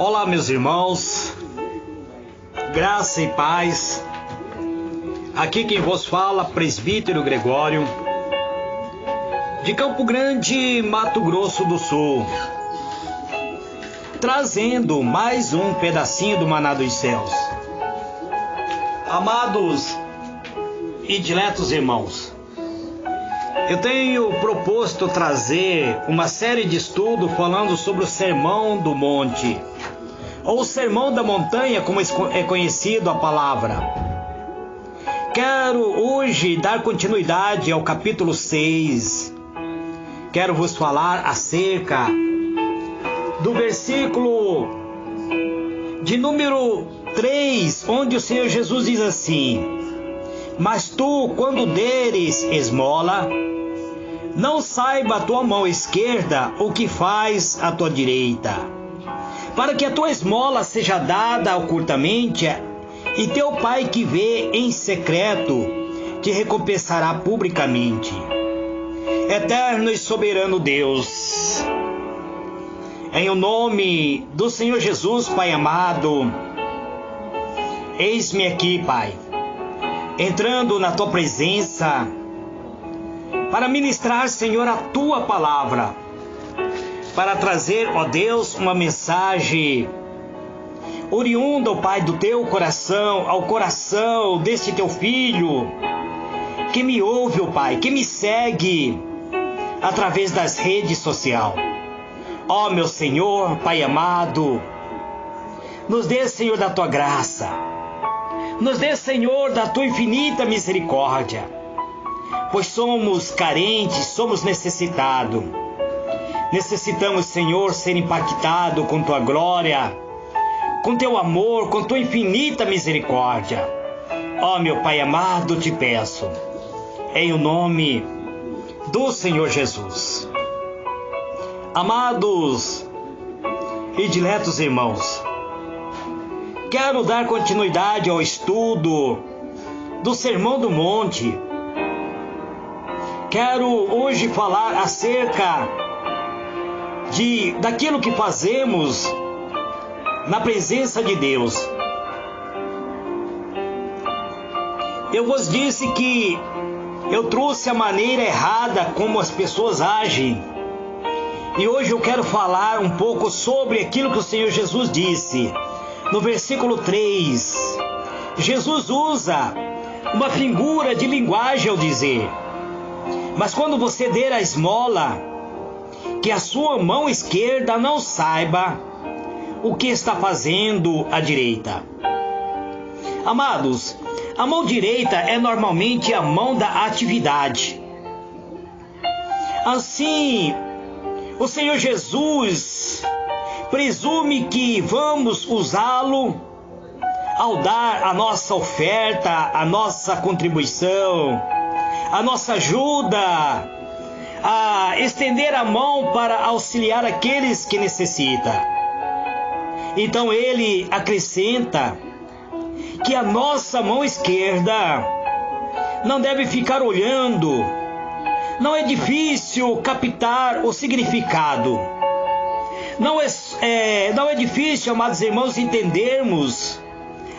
Olá, meus irmãos, graça e paz. Aqui quem vos fala, presbítero Gregório, de Campo Grande, Mato Grosso do Sul, trazendo mais um pedacinho do maná dos céus. Amados e diletos irmãos, eu tenho proposto trazer uma série de estudos falando sobre o Sermão do Monte, ou o Sermão da Montanha, como é conhecido a palavra. Quero hoje dar continuidade ao capítulo 6. Quero vos falar acerca do versículo de número 3, onde o Senhor Jesus diz assim: mas tu, quando deres esmola, não saiba a tua mão esquerda o que faz a tua direita, para que a tua esmola seja dada ocultamente, e teu Pai que vê em secreto te recompensará publicamente. Eterno e soberano Deus, em o nome do Senhor Jesus, Pai amado, eis-me aqui, Pai, entrando na tua presença para ministrar, Senhor, a tua palavra, para trazer, ó Deus, uma mensagem oriunda, ó Pai, do teu coração, ao coração deste teu filho, que me ouve, ó Pai, que me segue através das redes sociais. Ó meu Senhor, Pai amado, nos dê, Senhor, da tua graça, nos dê, Senhor, da tua infinita misericórdia, pois somos carentes, somos necessitados. Necessitamos, Senhor, ser impactados com tua glória, com teu amor, com tua infinita misericórdia. Ó meu Pai amado, te peço, em o nome do Senhor Jesus. Amados e diletos irmãos, quero dar continuidade ao estudo do Sermão do Monte. Quero hoje falar acerca daquilo que fazemos na presença de Deus. Eu vos disse que eu trouxe a maneira errada como as pessoas agem. E hoje eu quero falar um pouco sobre aquilo que o Senhor Jesus disse. No versículo 3, Jesus usa uma figura de linguagem ao dizer: mas quando você der a esmola, que a sua mão esquerda não saiba o que está fazendo a direita. Amados, a mão direita é normalmente a mão da atividade. Assim, o Senhor Jesus presume que vamos usá-lo ao dar a nossa oferta, a nossa contribuição, a nossa ajuda, a estender a mão para auxiliar aqueles que necessitam. Então ele acrescenta que a nossa mão esquerda não deve ficar olhando. Não é difícil captar o significado. Não é difícil, amados irmãos, entendermos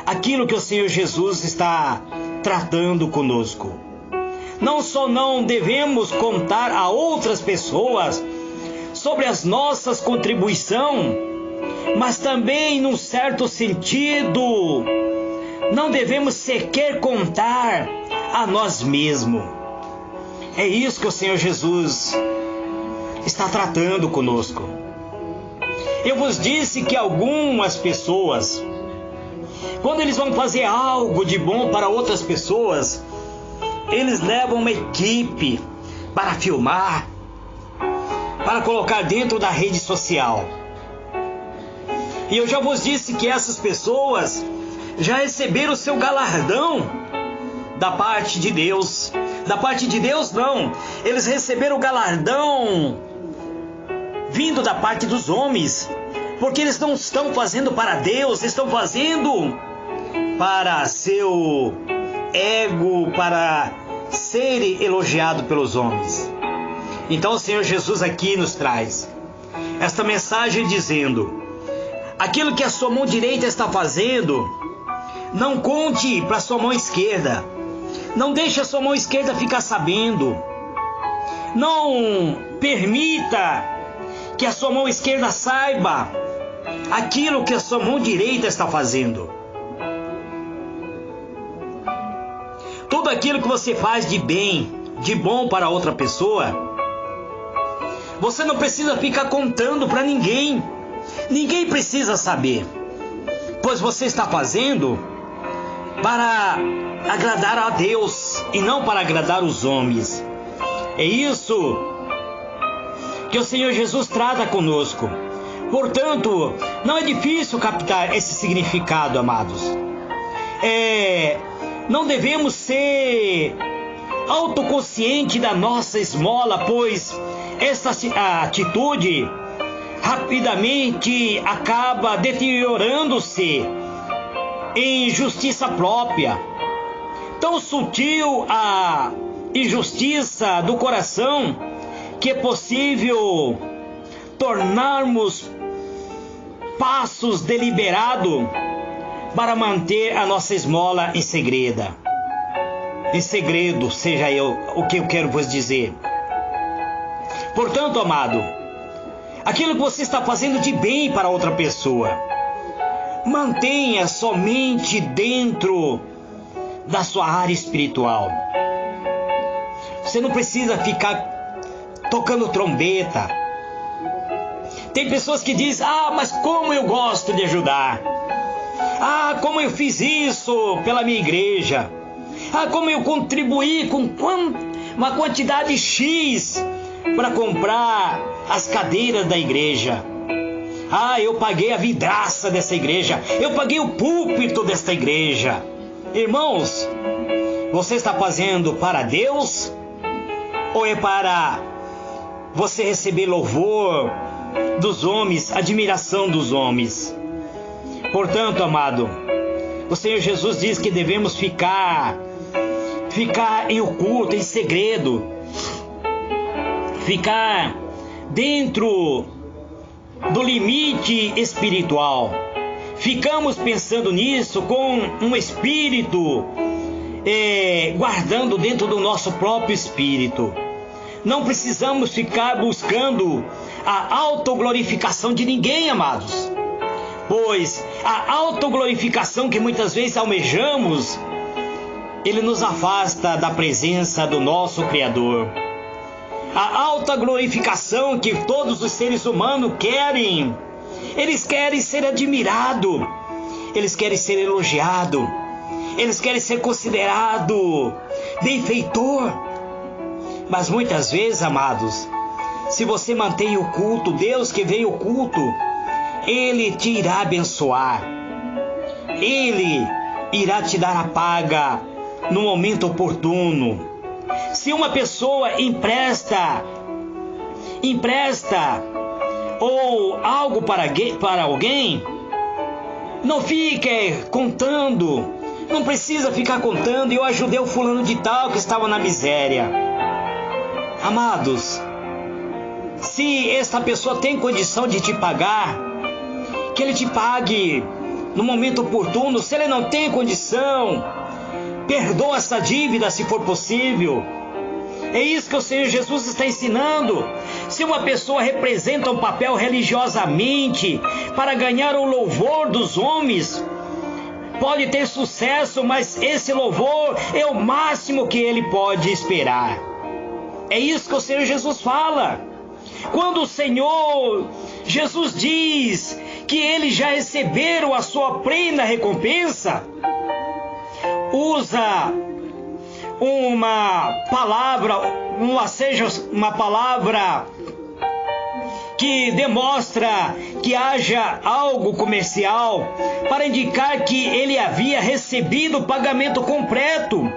aquilo que o Senhor Jesus está tratando conosco. Não devemos contar a outras pessoas sobre as nossas contribuições, mas também, num certo sentido, não devemos sequer contar a nós mesmos. É isso que o Senhor Jesus está tratando conosco. Eu vos disse que algumas pessoas, quando eles vão fazer algo de bom para outras pessoas, eles levam uma equipe para filmar, para colocar dentro da rede social. E eu já vos disse que essas pessoas já receberam o seu galardão da parte de Deus. Da parte de Deus, não. Eles receberam o galardão vindo da parte dos homens, porque eles não estão fazendo para Deus, estão fazendo para seu ego, para ser elogiado pelos homens. Então o Senhor Jesus aqui nos traz esta mensagem dizendo: aquilo que a sua mão direita está fazendo, não conte para a sua mão esquerda. Não deixe a sua mão esquerda ficar sabendo. Não permita que a sua mão esquerda saiba aquilo que a sua mão direita está fazendo. Tudo aquilo que você faz de bem, de bom para outra pessoa, você não precisa ficar contando para ninguém. Ninguém precisa saber, pois você está fazendo para agradar a Deus e não para agradar os homens. É isso que o Senhor Jesus trata conosco. Portanto, não é difícil captar esse significado, amados. Não devemos ser autoconscientes da nossa esmola, pois essa atitude rapidamente acaba deteriorando-se em justiça própria. Tão sutil a injustiça do coração que é possível tornarmos passos deliberados para manter a nossa esmola em segredo. Em segredo, seja o que eu quero vos dizer. Portanto, amado, aquilo que você está fazendo de bem para outra pessoa, mantenha somente dentro da sua área espiritual. Você não precisa ficar tocando trombeta. Tem pessoas que dizem: mas como eu gosto de ajudar. Como eu fiz isso pela minha igreja. Como eu contribuí com uma quantidade X para comprar as cadeiras da igreja. Eu paguei a vidraça dessa igreja. Eu paguei o púlpito desta igreja. Irmãos, você está fazendo para Deus? Ou é para você receber louvor dos homens, admiração dos homens? Portanto, amado, o Senhor Jesus diz que devemos ficar em oculto, em segredo. Ficar dentro do limite espiritual. Ficamos pensando nisso com um espírito guardando dentro do nosso próprio espírito. Não precisamos ficar buscando a autoglorificação de ninguém, amados. Pois a autoglorificação que muitas vezes almejamos, ele nos afasta da presença do nosso Criador. A alta glorificação que todos os seres humanos querem, eles querem ser admirados, eles querem ser elogiados, eles querem ser considerados benfeitor. Mas muitas vezes, amados, se você mantém o culto, Deus que veio o culto, Ele te irá abençoar. Ele irá te dar a paga no momento oportuno. Se uma pessoa empresta ou algo para alguém, não fique contando. Não precisa ficar contando: eu ajudei o fulano de tal que estava na miséria. Amados, se esta pessoa tem condição de te pagar, que ele te pague no momento oportuno. Se ele não tem condição, perdoa essa dívida se for possível. É isso que o Senhor Jesus está ensinando. Se uma pessoa representa um papel religiosamente para ganhar o louvor dos homens, pode ter sucesso, mas esse louvor é o máximo que ele pode esperar. É isso que o Senhor Jesus fala. Quando o Senhor Jesus diz que eles já receberam a sua plena recompensa, usa uma palavra, uma palavra que demonstra que haja algo comercial para indicar que ele havia recebido o pagamento completo.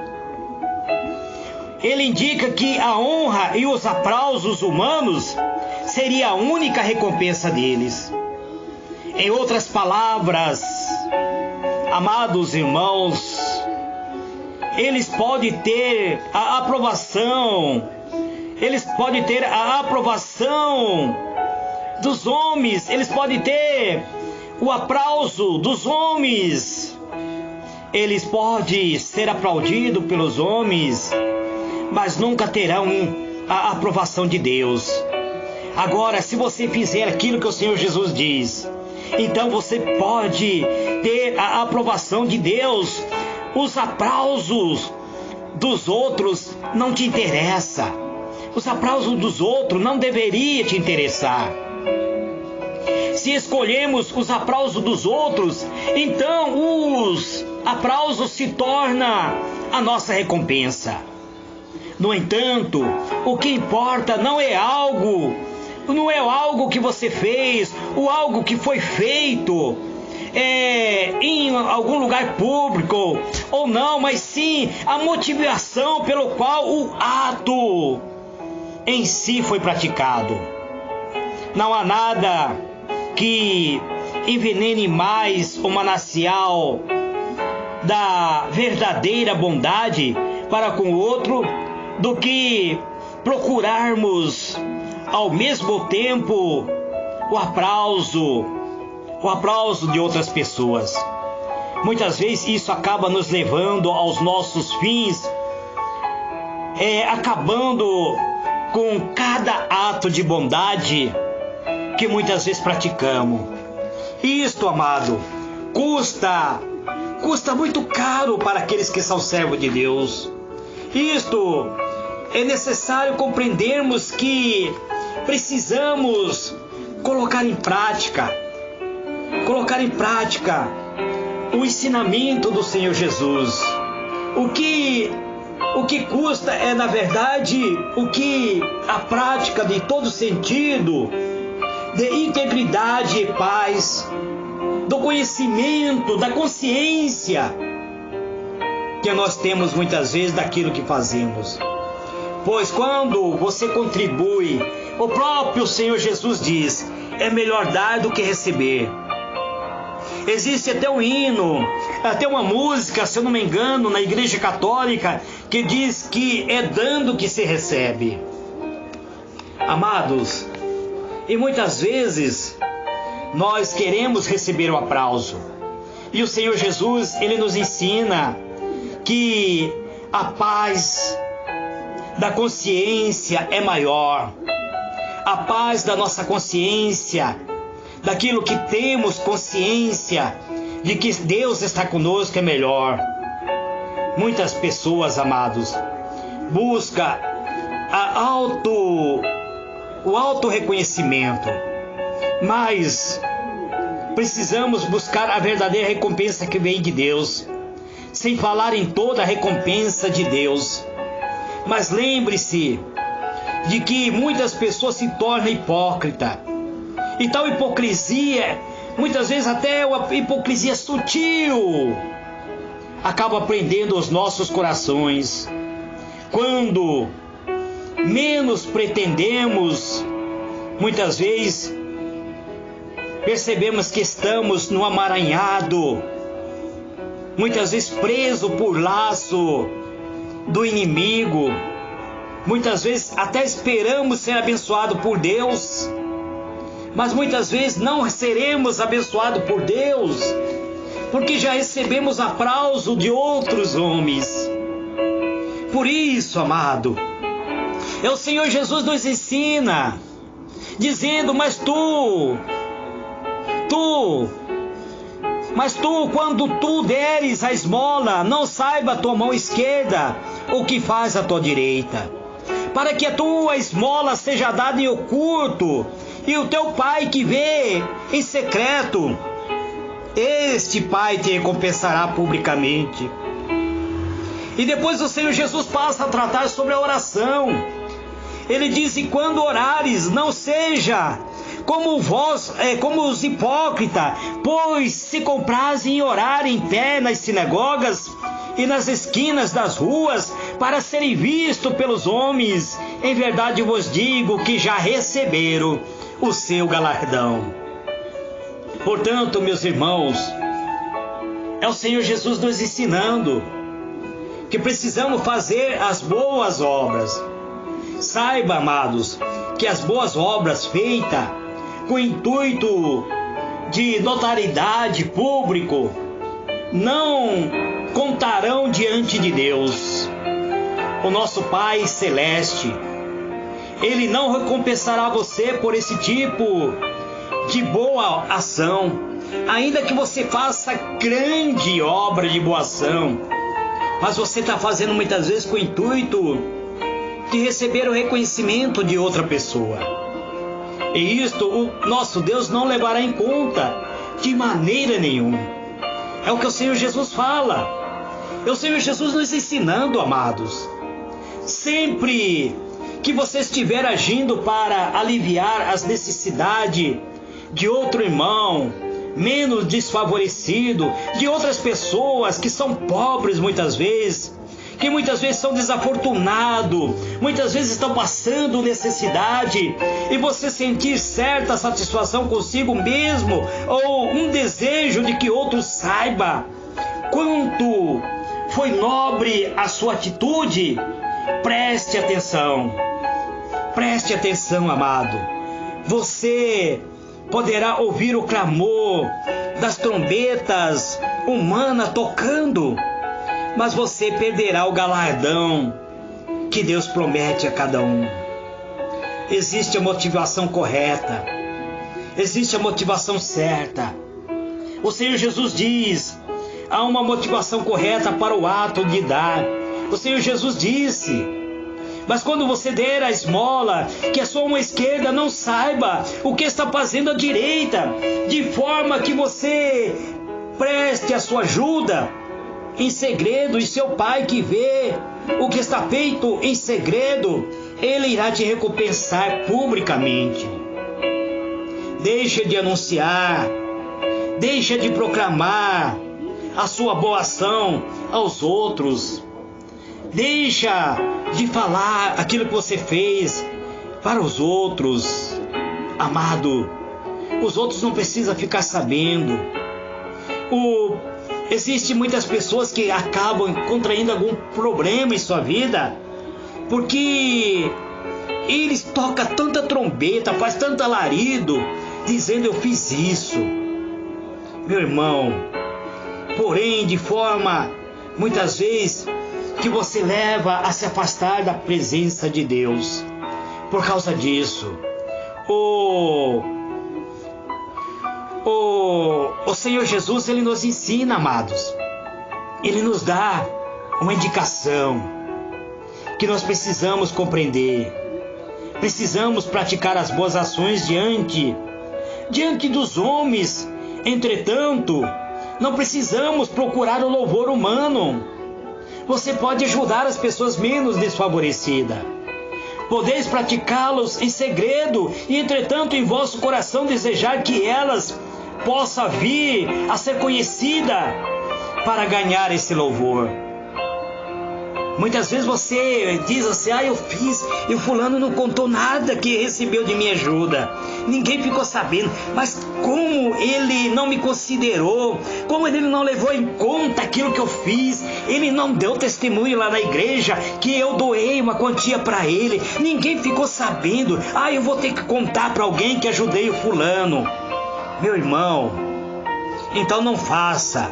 Ele indica que a honra e os aplausos humanos seria a única recompensa deles. Em outras palavras, amados irmãos, eles podem ter a aprovação, dos homens, eles podem ter o aplauso dos homens. Eles podem ser aplaudidos pelos homens, mas nunca terão a aprovação de Deus. Agora, se você fizer aquilo que o Senhor Jesus diz, então você pode ter a aprovação de Deus. Os aplausos dos outros não te interessam. Os aplausos dos outros não deveriam te interessar. Se escolhemos os aplausos dos outros, então os aplausos se tornam a nossa recompensa. No entanto, o que importa não é algo que você fez, ou algo que foi feito em algum lugar público ou não, mas sim a motivação pelo qual o ato em si foi praticado. Não há nada que envenene mais o manancial da verdadeira bondade para com o outro do que procurarmos ao mesmo tempo o aplauso de outras pessoas. Muitas vezes isso acaba nos levando aos nossos fins, acabando com cada ato de bondade que muitas vezes praticamos. Isto, amado, custa muito caro para aqueles que são servos de Deus. Isto é necessário compreendermos que precisamos colocar em prática o ensinamento do Senhor Jesus. O que custa é, na verdade, a prática de todo sentido, de integridade e paz, do conhecimento, da consciência que nós temos muitas vezes daquilo que fazemos. Pois quando você contribui, o próprio Senhor Jesus diz, é melhor dar do que receber. Existe até um hino, até uma música, se eu não me engano, na Igreja Católica, que diz que é dando que se recebe. Amados, e muitas vezes nós queremos receber o aplauso. E o Senhor Jesus, Ele nos ensina que a paz da consciência é maior. A paz da nossa consciência, daquilo que temos consciência de que Deus está conosco, é melhor. Muitas pessoas, amados, buscam o auto-reconhecimento, mas precisamos buscar a verdadeira recompensa que vem de Deus, sem falar em toda a recompensa de Deus. Mas lembre-se de que muitas pessoas se tornam hipócritas. E tal hipocrisia, muitas vezes até uma hipocrisia sutil, acaba prendendo os nossos corações. Quando menos pretendemos, muitas vezes percebemos que estamos no amaranhado, muitas vezes preso por laço do inimigo. Muitas vezes até esperamos ser abençoados por Deus, mas muitas vezes não seremos abençoados por Deus, porque já recebemos aplauso de outros homens. Por isso, amado, o Senhor Jesus nos ensina, dizendo, mas tu, quando tu deres a esmola, não saiba a tua mão esquerda o que faz a tua direita, para que a tua esmola seja dada em oculto, e o teu pai que vê em secreto, este pai te recompensará publicamente. E depois o Senhor Jesus passa a tratar sobre a oração. Ele diz, e quando orares, não seja como os hipócritas, pois se comprazem em orar em pé nas sinagogas e nas esquinas das ruas, para serem vistos pelos homens. Em verdade vos digo que já receberam o seu galardão. Portanto, meus irmãos, é o Senhor Jesus nos ensinando que precisamos fazer as boas obras. Saiba, amados, que as boas obras feitas com o intuito de notoriedade público não contarão diante de Deus. O nosso Pai Celeste, Ele não recompensará você por esse tipo de boa ação, ainda que você faça grande obra de boa ação, mas você está fazendo muitas vezes com o intuito de receber o reconhecimento de outra pessoa. E isto o nosso Deus não levará em conta de maneira nenhuma. É o que o Senhor Jesus fala. É o Senhor Jesus nos ensinando, amados. Sempre que você estiver agindo para aliviar as necessidades de outro irmão, menos desfavorecido, de outras pessoas que são pobres muitas vezes, que muitas vezes são desafortunados, muitas vezes estão passando necessidade, e você sentir certa satisfação consigo mesmo, ou um desejo de que outro saiba quanto foi nobre a sua atitude, preste atenção, amado. Você poderá ouvir o clamor das trombetas humanas tocando, mas você perderá o galardão que Deus promete a cada um. Existe a motivação correta, existe a motivação certa. O Senhor Jesus diz: há uma motivação correta para o ato de dar. O Senhor Jesus disse: mas quando você der a esmola, que a sua mão esquerda não saiba o que está fazendo a direita, de forma que você preste a sua ajuda em segredo, e seu Pai que vê o que está feito em segredo, Ele irá te recompensar publicamente. Deixa de anunciar, deixa de proclamar a sua boa ação aos outros. Deixa de falar aquilo que você fez para os outros. Amado, os outros não precisam ficar sabendo. Existem muitas pessoas que acabam contraindo algum problema em sua vida porque eles tocam tanta trombeta, faz tanto alarido, dizendo: eu fiz isso. Meu irmão, porém de forma, muitas vezes, que você leva a se afastar da presença de Deus. Por causa disso, o Senhor Jesus, Ele nos ensina, amados. Ele nos dá uma indicação que nós precisamos compreender. Precisamos praticar as boas ações diante dos homens. Entretanto, não precisamos procurar o louvor humano. Você pode ajudar as pessoas menos desfavorecidas. Podeis praticá-los em segredo, e entretanto em vosso coração desejar que elas possam vir a ser conhecidas para ganhar esse louvor. Muitas vezes você diz assim: eu fiz, e o fulano não contou nada que recebeu de minha ajuda, ninguém ficou sabendo. Mas como ele não me considerou, como ele não levou em conta aquilo que eu fiz, ele não deu testemunho lá na igreja que eu doei uma quantia para ele, ninguém ficou sabendo. Eu vou ter que contar para alguém que ajudei o fulano. Meu irmão, então não faça,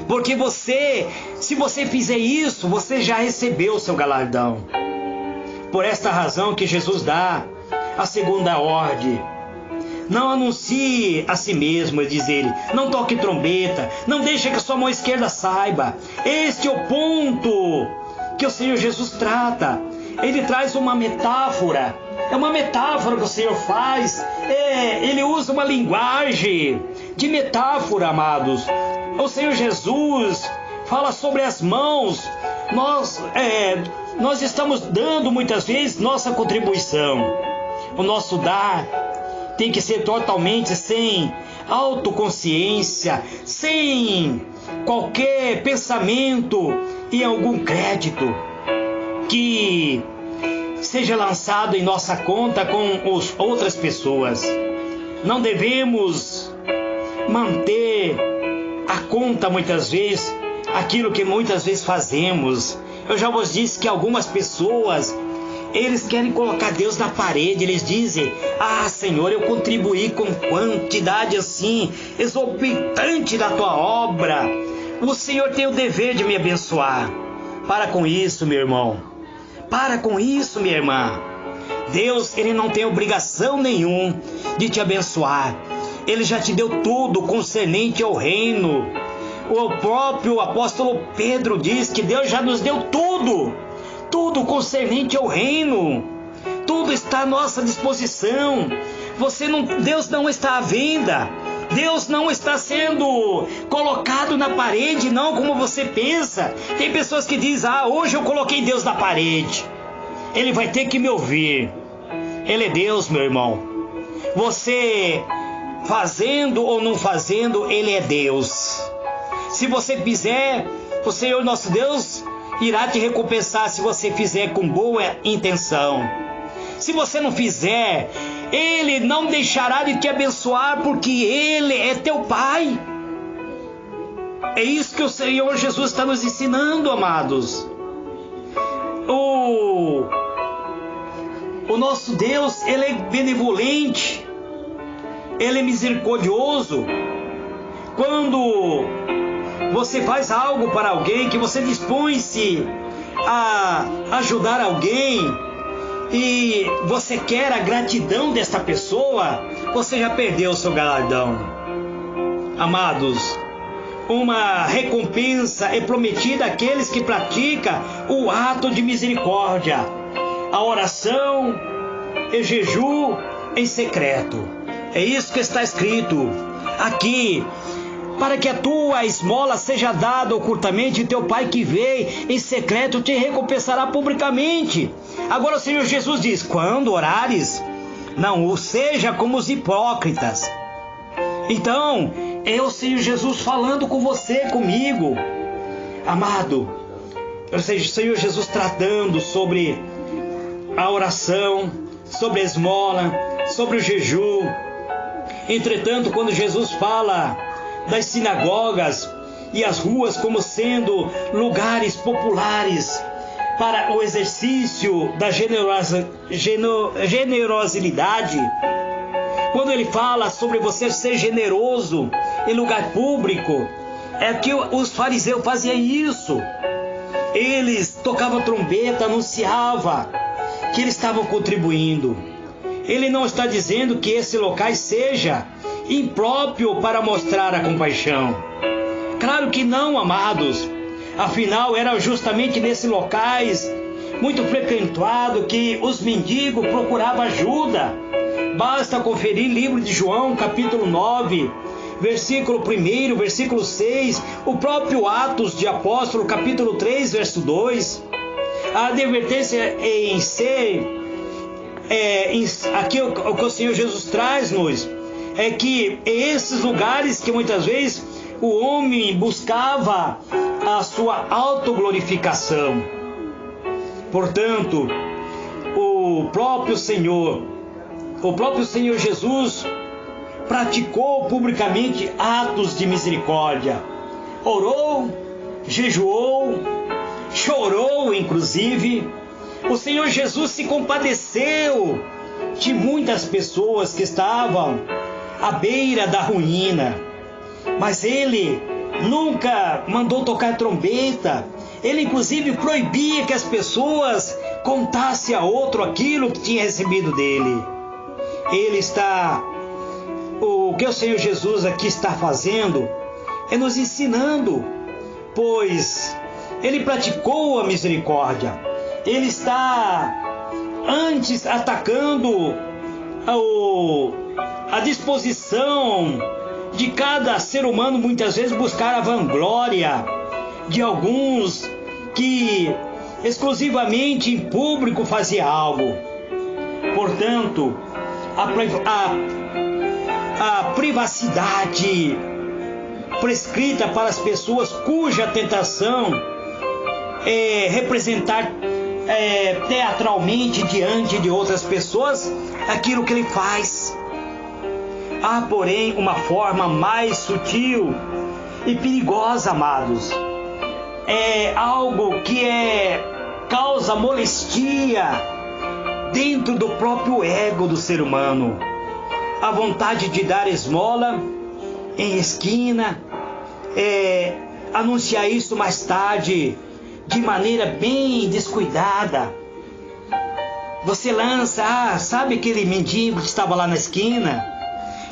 porque se você fizer isso, você já recebeu o seu galardão. Por esta razão que Jesus dá a segunda ordem: não anuncie a si mesmo, diz ele, não toque trombeta, não deixe que a sua mão esquerda saiba. Este é o ponto que o Senhor Jesus trata. Ele traz uma metáfora, é uma metáfora que o Senhor faz. Ele usa uma linguagem de metáfora, amados. O Senhor Jesus fala sobre as mãos. Nós estamos dando muitas vezes nossa contribuição. O nosso dar tem que ser totalmente sem autoconsciência, sem qualquer pensamento em algum crédito que seja lançado em nossa conta com outras pessoas. Não devemos manter a conta muitas vezes aquilo que muitas vezes fazemos. Eu já vos disse que algumas pessoas, Eles querem colocar Deus na parede. Eles dizem: ah, Senhor, eu contribuí com quantidade assim exorbitante da tua obra, o Senhor tem o dever de me abençoar. Para com isso, meu irmão. Para com isso, minha irmã. Deus, Ele não tem obrigação nenhuma de te abençoar. Ele já te deu tudo concernente ao reino. O próprio apóstolo Pedro diz que Deus já nos deu tudo concernente ao reino. Tudo está à nossa disposição. Deus não está à venda. Deus não está sendo colocado na parede, não como você pensa. Tem pessoas que dizem: ah, hoje eu coloquei Deus na parede, Ele vai ter que me ouvir. Ele é Deus, meu irmão. Você fazendo ou não fazendo, Ele é Deus. Se você fizer, o Senhor nosso Deus irá te recompensar se você fizer com boa intenção. Se você não fizer, Ele não deixará de te abençoar, porque Ele é teu Pai. É isso que o Senhor Jesus está nos ensinando, amados. O nosso Deus, Ele é benevolente, Ele é misericordioso. Quando você faz algo para alguém, que você dispõe-se a ajudar alguém, e você quer a gratidão desta pessoa, você já perdeu o seu galardão. Amados, uma recompensa é prometida àqueles que praticam o ato de misericórdia, a oração e jejum em secreto. É isso que está escrito aqui: para que a tua esmola seja dada ocultamente, e teu Pai que vê em secreto te recompensará publicamente. Agora o Senhor Jesus diz: quando orares, não o seja como os hipócritas. Então, é o Senhor Jesus falando com você, comigo. Amado, é o Senhor Jesus tratando sobre a oração, sobre a esmola, sobre o jejum. Entretanto, quando Jesus fala das sinagogas e as ruas como sendo lugares populares para o exercício da generosidade, quando ele fala sobre você ser generoso em lugar público, é que os fariseus faziam isso. Eles tocavam trombeta, anunciavam que eles estavam contribuindo. Ele não está dizendo que esse local seja impróprio para mostrar a compaixão. Claro que não, amados. Afinal, era justamente nesses locais muito frequentado que os mendigos procuravam ajuda. Basta conferir livro de João, capítulo 9, versículo 1, versículo 6, o próprio Atos de Apóstolo, capítulo 3, verso 2. A advertência em ser, aqui o que o Senhor Jesus traz-nos, é que esses lugares que muitas vezes o homem buscava a sua autoglorificação. Portanto, o próprio Senhor Jesus praticou publicamente atos de misericórdia. Orou, jejuou, chorou, inclusive. O Senhor Jesus se compadeceu de muitas pessoas que estavam à beira da ruína, mas Ele nunca mandou tocar trombeta. Ele inclusive proibia que as pessoas contassem a outro aquilo que tinha recebido dele. O que o Senhor Jesus aqui está fazendo é nos ensinando, pois Ele praticou a misericórdia. Ele está antes atacando a disposição de cada ser humano, muitas vezes buscar a vanglória de alguns que exclusivamente em público fazia algo. Portanto, a privacidade prescrita para as pessoas cuja tentação é representar teatralmente diante de outras pessoas aquilo que ele faz. Há, porém, uma forma mais sutil e perigosa, amados. É algo que causa molestia dentro do próprio ego do ser humano. A vontade de dar esmola em esquina, anunciar isso mais tarde de maneira bem descuidada. Você lança, sabe aquele mendigo que estava lá na esquina?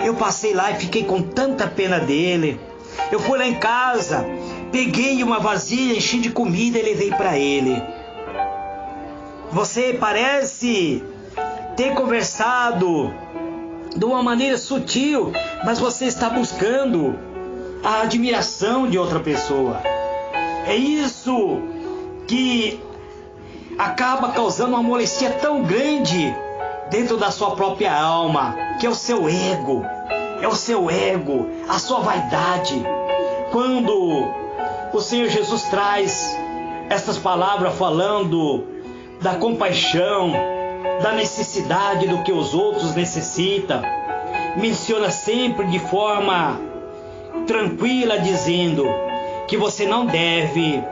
Eu passei lá e fiquei com tanta pena dele. Eu fui lá em casa, peguei uma vasilha, enchi de comida e levei para ele. Você parece ter conversado de uma maneira sutil, mas você está buscando a admiração de outra pessoa. É isso que acaba causando uma molestia tão grande dentro da sua própria alma, que é o seu ego. É o seu ego, a sua vaidade. Quando o Senhor Jesus traz essas palavras falando da compaixão, da necessidade do que os outros necessitam, menciona sempre de forma tranquila, dizendo que você não deve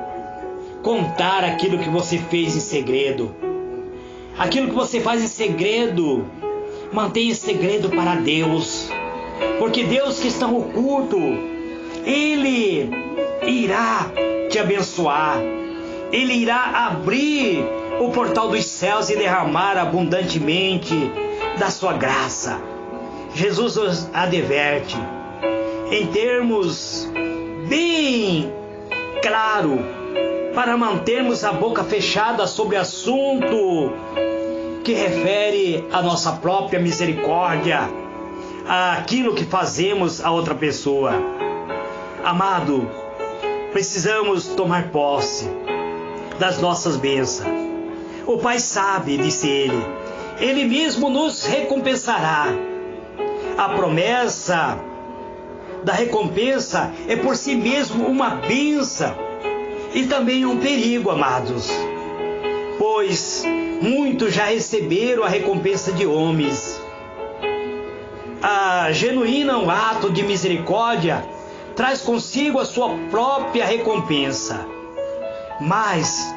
contar aquilo que você fez em segredo. Aquilo que você faz em segredo, mantenha em segredo para Deus, porque Deus que está oculto, Ele irá te abençoar, Ele irá abrir o portal dos céus e derramar abundantemente da sua graça. Jesus nos adverte em termos bem claro para mantermos a boca fechada sobre assunto que refere à nossa própria misericórdia, àquilo que fazemos a outra pessoa. Amado, precisamos tomar posse das nossas bênçãos. O Pai sabe, disse ele, Ele mesmo nos recompensará. A promessa da recompensa é por si mesmo uma bênção e também um perigo, amados, pois muitos já receberam a recompensa de homens. A genuíno ato de misericórdia traz consigo a sua própria recompensa, mas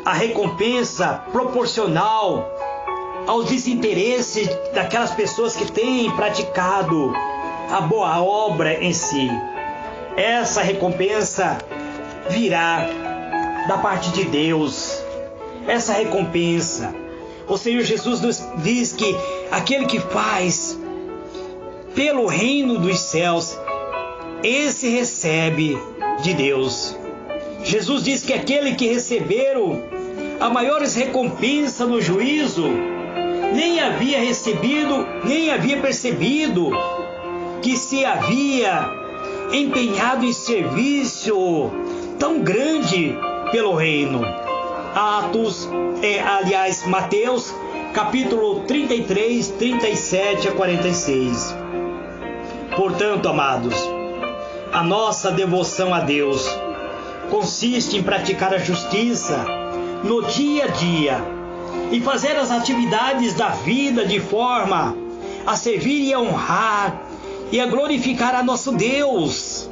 a recompensa proporcional aos desinteresses daquelas pessoas que têm praticado a boa obra em si. Essa recompensa virá da parte de Deus. Essa recompensa, o Senhor Jesus nos diz que aquele que faz pelo reino dos céus, esse recebe de Deus. Jesus diz que aquele que receberam a maiores recompensa no juízo, nem havia recebido, nem havia percebido que se havia empenhado em serviço tão grande pelo reino. Mateus, capítulo 33, 37 a 46. Portanto, amados, a nossa devoção a Deus consiste em praticar a justiça no dia a dia e fazer as atividades da vida de forma a servir e a honrar e a glorificar a nosso Deus.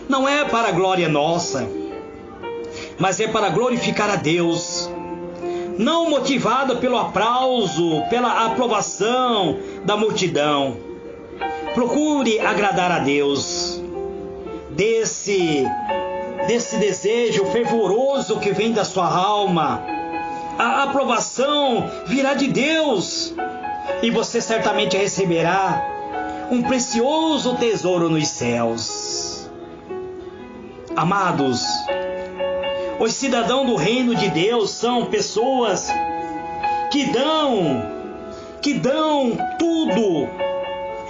Não é para a glória nossa, mas é para glorificar a Deus, não motivada pelo aplauso, pela aprovação da multidão. Procure agradar a Deus. Desse desejo fervoroso que vem da sua alma, a aprovação virá de Deus e você certamente receberá um precioso tesouro nos céus. Amados, os cidadãos do reino de Deus são pessoas que dão tudo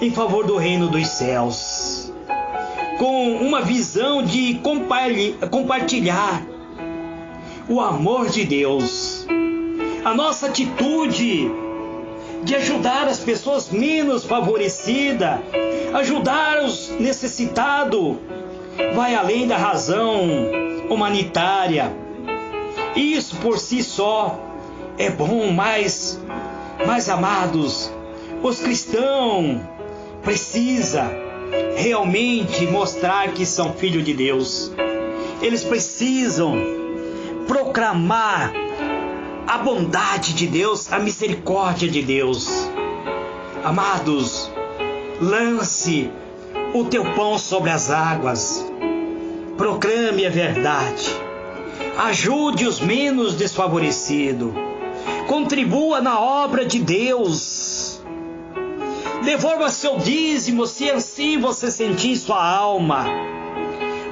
em favor do reino dos céus, com uma visão de compartilhar o amor de Deus. A nossa atitude de ajudar as pessoas menos favorecidas, ajudar os necessitados, vai além da razão humanitária. Isso por si só é bom, mas amados, os cristãos precisam realmente mostrar que são filhos de Deus. Eles precisam proclamar a bondade de Deus, a misericórdia de Deus. Amados, lance o teu pão sobre as águas, proclame a verdade, ajude os menos desfavorecidos, contribua na obra de Deus, devolva seu dízimo se assim você sentir sua alma,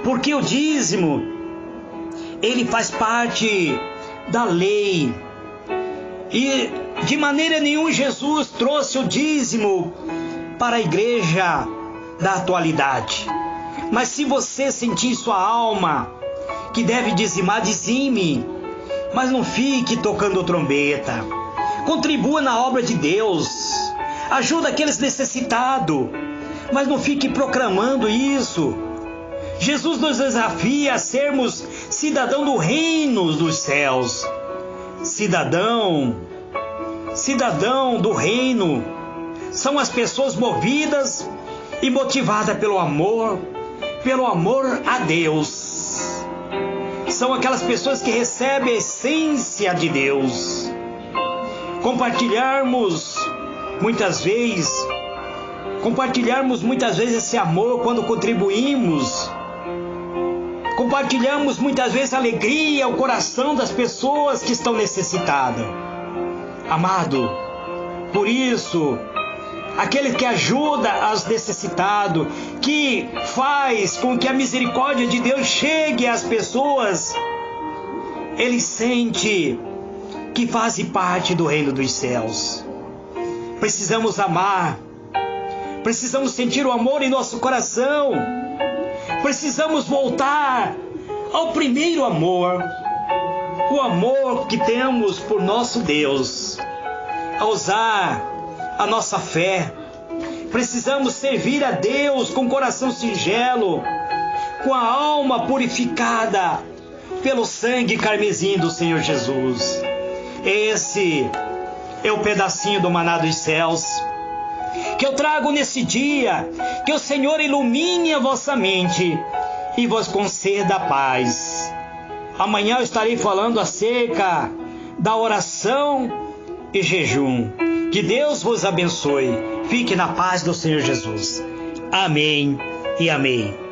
porque o dízimo, ele faz parte da lei, e de maneira nenhuma Jesus trouxe o dízimo para a igreja da atualidade. Mas se você sentir sua alma que deve dizimar, dizime, mas não fique tocando trombeta. Contribua na obra de Deus, ajuda aqueles necessitados, mas não fique proclamando isso. Jesus nos desafia a sermos cidadão do reino dos céus. Cidadão do reino são as pessoas movidas e motivadas pelo amor a Deus. São aquelas pessoas que recebem a essência de Deus. Compartilharmos muitas vezes esse amor quando contribuímos. Compartilhamos muitas vezes a alegria, o coração das pessoas que estão necessitadas. Amado, por isso, aquele que ajuda os necessitados, que faz com que a misericórdia de Deus chegue às pessoas, ele sente que faz parte do reino dos céus. Precisamos amar, precisamos sentir o amor em nosso coração, precisamos voltar ao primeiro amor, o amor que temos por nosso Deus, a usar a nossa fé. Precisamos servir a Deus com coração singelo, com a alma purificada pelo sangue carmesim do Senhor Jesus. Esse é o pedacinho do maná dos céus que eu trago nesse dia. Que o Senhor ilumine a vossa mente e vos conceda a paz. Amanhã eu estarei falando acerca da oração e jejum. Que Deus vos abençoe. Fique na paz do Senhor Jesus. Amém e amém.